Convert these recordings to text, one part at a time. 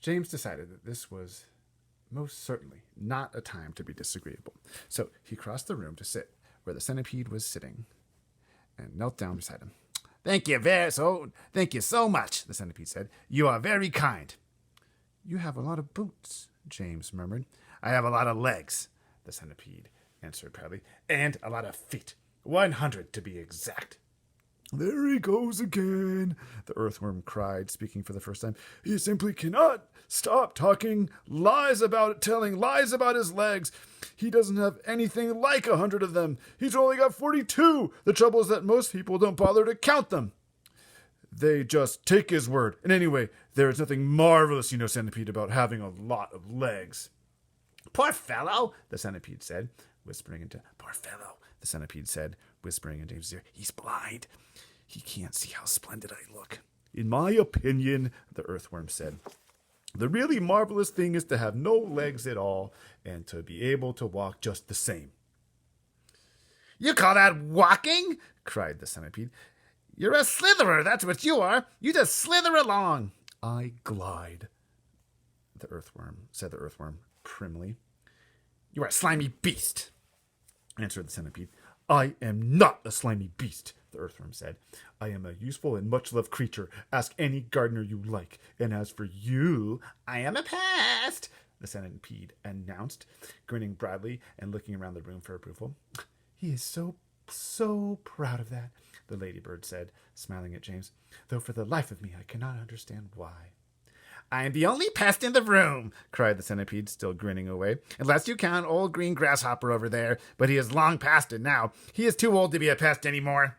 James decided that this was most certainly not a time to be disagreeable. So he crossed the room to sit where the centipede was sitting and knelt down beside him. Thank you so much, the centipede said. You are very kind. You have a lot of boots, James murmured. I have a lot of legs, the centipede answered proudly, and a lot of feet. 100 to be exact. There he goes again, the earthworm cried, speaking for the first time. He simply cannot stop telling lies about his legs. He doesn't have anything like 100 of them. He's only got 42. The trouble is that most people don't bother to count them. They just take his word. And anyway, there is nothing marvelous, centipede, about having a lot of legs. Poor fellow, the centipede said, whispering into James' ear. He's blind. He can't see how splendid I look. In my opinion, the earthworm said, the really marvelous thing is to have no legs at all and to be able to walk just the same. You call that walking? Cried the centipede. You're a slitherer, that's what you are. You just slither along. I glide, said the earthworm primly. You are a slimy beast, answered the centipede. I am not a slimy beast, the earthworm said. I am a useful and much-loved creature. Ask any gardener you like. And as for you, I am a pest, the centipede announced, grinning broadly and looking around the room for approval. He is so proud of that, the ladybird said, smiling at James, though for the life of me I cannot understand why. I am the only pest in the room, cried the centipede, still grinning away, unless you count old green grasshopper over there, but he is long past it now. He is too old to be a pest anymore.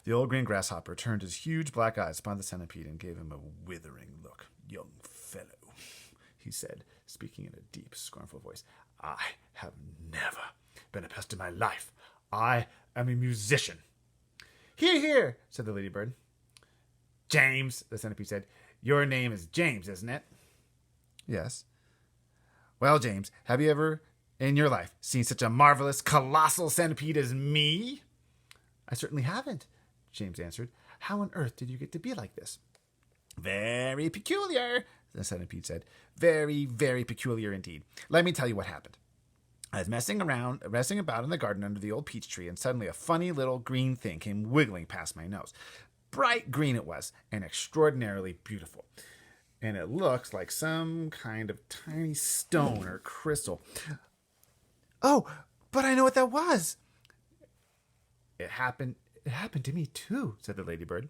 The old green grasshopper turned his huge black eyes upon the centipede and gave him a withering look. Young fellow, he said, speaking in a deep, scornful voice, I have never been a pest in my life. I am a musician. Hear, hear, said the ladybird. James, the centipede said. Your name is James, isn't it? Yes. Well, James, have you ever in your life seen such a marvelous, colossal centipede as me? I certainly haven't, James answered. How on earth did you get to be like this? Very peculiar, the centipede said. Very, very peculiar indeed. Let me tell you what happened. I was messing about in the garden under the old peach tree, and suddenly a funny little green thing came wiggling past my nose. Bright green it was, and extraordinarily beautiful. And it looks like some kind of tiny stone or crystal. Oh, but I know what that was. It happened to me too, said the ladybird.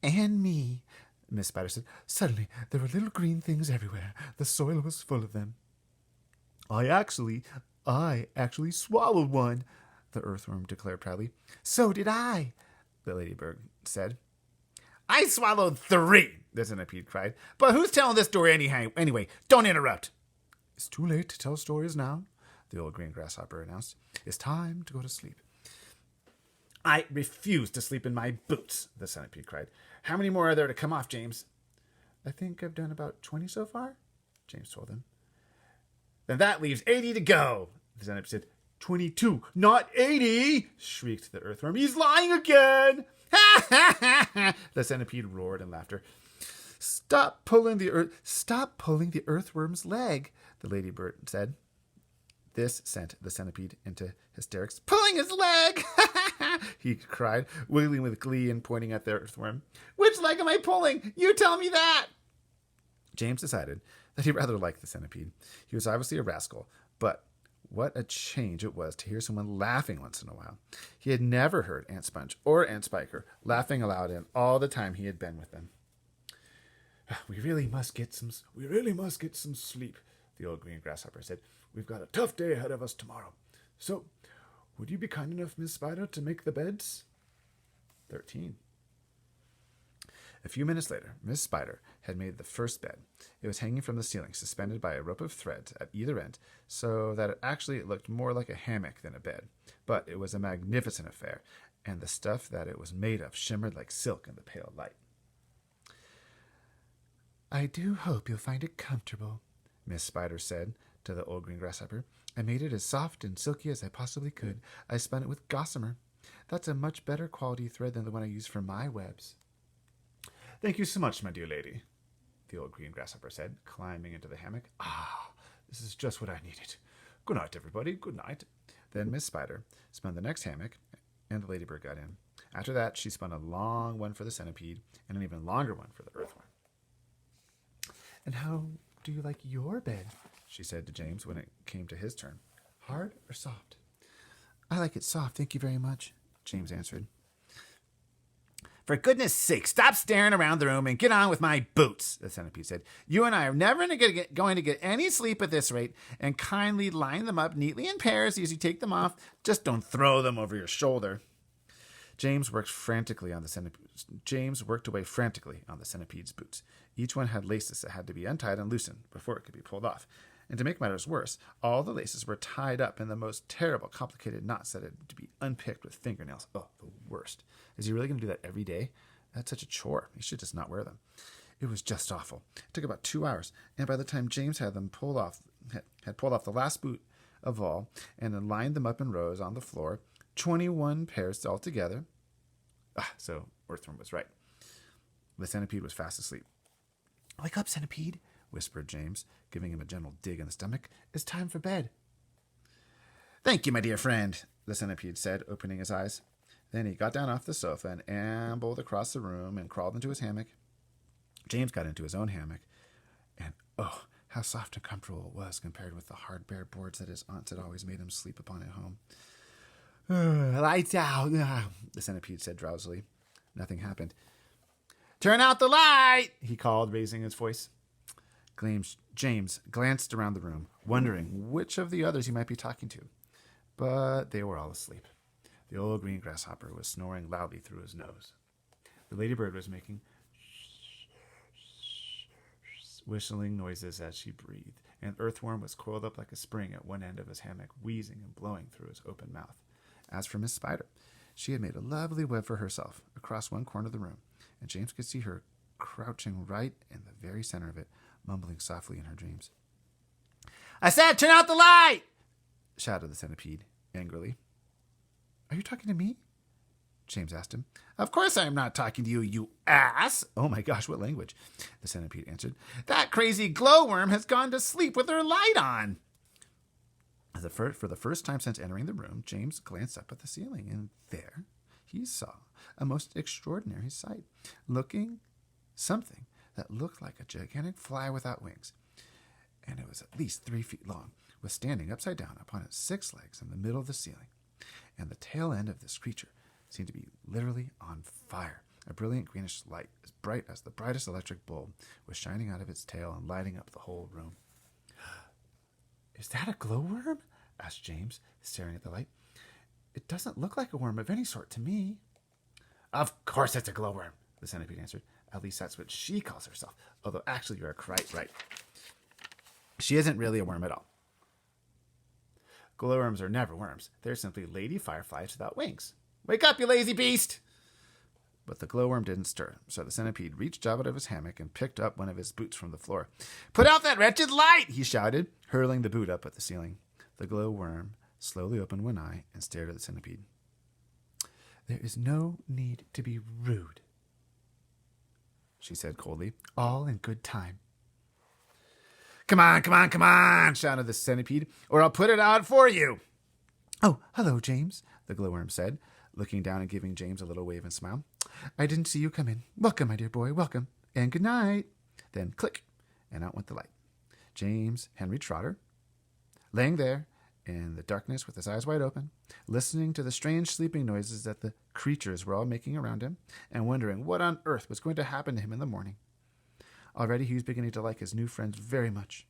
And me, Miss Spider said. Suddenly, there were little green things everywhere. The soil was full of them. I actually swallowed one, the earthworm declared proudly. So did I, the ladybird said. I swallowed 3, the centipede cried. But who's telling this story anyway? Don't interrupt. It's too late to tell stories now, the old green grasshopper announced. It's time to go to sleep. I refuse to sleep in my boots, the centipede cried. How many more are there to come off, James? I think I've done about 20 so far, James told him. Then that leaves 80 to go, the centipede said. 22, not 80, shrieked the earthworm. He's lying again. Ha ha ha ha, the centipede roared in laughter. Stop pulling the earthworm's leg, the ladybird said. This sent the centipede into hysterics. Pulling his leg, he cried, wiggling with glee and pointing at the earthworm. Which leg am I pulling? You tell me that. James decided that he rather liked the centipede. He was obviously a rascal, but what a change it was to hear someone laughing once in a while. He had never heard Aunt Sponge or Aunt Spiker laughing aloud in all the time he had been with them. We really must get some sleep, the old green grasshopper said. We've got a tough day ahead of us tomorrow. So, would you be kind enough, Miss Spider, to make the beds? 13. A few minutes later, Miss Spider had made the first bed. It was hanging from the ceiling, suspended by a rope of thread at either end, so that it looked more like a hammock than a bed. But it was a magnificent affair, and the stuff that it was made of shimmered like silk in the pale light. I do hope you'll find it comfortable, Miss Spider said to the old green grasshopper. I made it as soft and silky as I possibly could. I spun it with gossamer. That's a much better quality thread than the one I use for my webs. Thank you so much, my dear lady, the old green grasshopper said, climbing into the hammock. Ah, this is just what I needed. Good night, everybody. Good night. Then Miss Spider spun the next hammock, and the ladybird got in. After that, she spun a long one for the centipede and an even longer one for the earthworm. And how do you like your bed? She said to James when it came to his turn. Hard or soft? I like it soft, thank you very much, James answered. For goodness sake, stop staring around the room and get on with my boots, the centipede said. You and I are never going to get any sleep at this rate, and kindly line them up neatly in pairs as you take them off. Just don't throw them over your shoulder. James worked away frantically on the centipede's boots. Each one had laces that had to be untied and loosened before it could be pulled off. And to make matters worse, all the laces were tied up in the most terrible, complicated knots that had to be unpicked with fingernails. Oh, the worst. Is he really going to do that every day? That's such a chore. He should just not wear them. It was just awful. It took about 2 hours, and by the time James had pulled off the last boot of all and then lined them up in rows on the floor, 21 pairs altogether. So Earthworm was right. The centipede was fast asleep. Wake up, centipede, whispered James, giving him a gentle dig in the stomach. It's time for bed. Thank you, my dear friend, the centipede said, opening his eyes. Then he got down off the sofa and ambled across the room and crawled into his hammock. James got into his own hammock, and oh, how soft and comfortable it was compared with the hard bare boards that his aunts had always made him sleep upon at home. Lights out, the centipede said drowsily. Nothing happened. Turn out the light, he called, raising his voice. James glanced around the room, wondering which of the others he might be talking to. But they were all asleep. The old green grasshopper was snoring loudly through his nose. The ladybird was making whistling noises as she breathed, and Earthworm was coiled up like a spring at one end of his hammock, wheezing and blowing through his open mouth. As for Miss Spider, she had made a lovely web for herself across one corner of the room, and James could see her crouching right in the very center of it, mumbling softly in her dreams. I said, turn out the light! Shouted the centipede angrily. Are you talking to me? James asked him. Of course I am not talking to you, you ass! Oh my gosh, what language? The centipede answered. That crazy glowworm has gone to sleep with her light on. For the first time since entering the room, James glanced up at the ceiling, and there he saw a most extraordinary sight, something that looked like a gigantic fly without wings, and it was at least 3 feet long, was standing upside down upon its 6 legs in the middle of the ceiling, and the tail end of this creature seemed to be literally on fire. A brilliant greenish light, as bright as the brightest electric bulb, was shining out of its tail and lighting up the whole room. Is that a glowworm? Asked James, staring at the light. It doesn't look like a worm of any sort to me. Of course it's a glowworm, the centipede answered. At least that's what she calls herself, although actually you're quite right. She isn't really a worm at all. Glowworms are never worms. They're simply lady fireflies without wings. Wake up, you lazy beast! But the glowworm didn't stir, so the centipede reached out of his hammock and picked up one of his boots from the floor. Put out that wretched light, he shouted, hurling the boot up at the ceiling. The glowworm slowly opened one eye and stared at the centipede. There is no need to be rude, she said coldly. All in good time. Come on, come on, come on, shouted the centipede, or I'll put it out for you. Oh, hello, James, the glowworm said, looking down and giving James a little wave and smile. I didn't see you come in. Welcome, my dear boy, welcome, and good night. Then click, and out went the light. James Henry Trotter, laying there in the darkness with his eyes wide open, listening to the strange sleeping noises that the creatures were all making around him, and wondering what on earth was going to happen to him in the morning. Already he was beginning to like his new friends very much.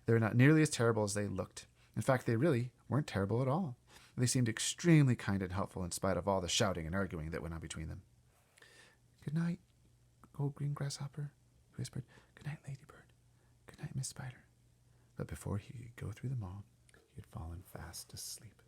They were not nearly as terrible as they looked. In fact, they really weren't terrible at all. They seemed extremely kind and helpful in spite of all the shouting and arguing that went on between them. Good night, old green grasshopper, he whispered. Good night, ladybird. Good night, Miss Spider. But before he could go through them all, he had fallen fast asleep.